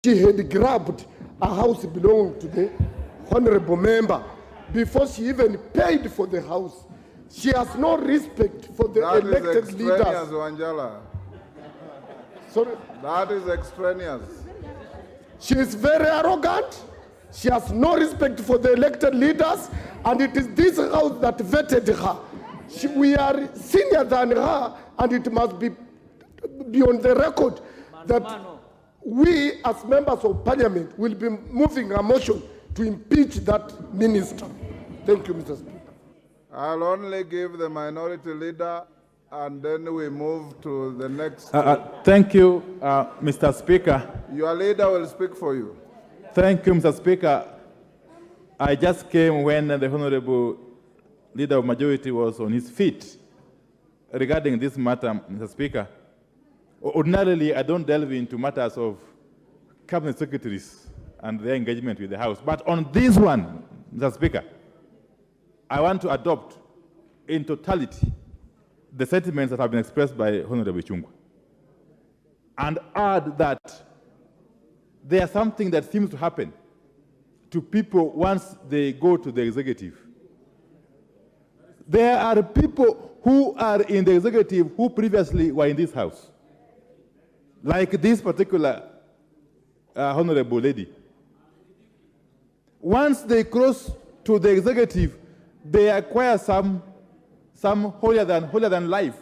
She had grabbed a house belonging to the honorable member before she even paid for the house. She has no respect for the elected leaders. That is extraneous, Wanjala. Sorry? That is extraneous. She is very arrogant. She has no respect for the elected leaders, and it is this house that vetted her. We are senior than her, and it must be on the record that we, as members of parliament, will be moving a motion to impeach that minister. Thank you, Mr. Speaker. I'll only give the minority leader, and then we move to the next. Thank you, Mr. Speaker. Your leader will speak for you. Thank you, Mr. Speaker. I just came when the Honorable Leader of Majority was on his feet regarding this matter, Mr. Speaker. Ordinarily, I don't delve into matters of cabinet secretaries and their engagement with the House. But on this one, Mr. Speaker, I want to adopt in totality the sentiments that have been expressed by Honorable Chungwa and add that there's something that seems to happen to people once they go to the executive. There are people who are in the executive who previously were in this house, like this particular honorable lady. Once they cross to the executive, they acquire some holier than life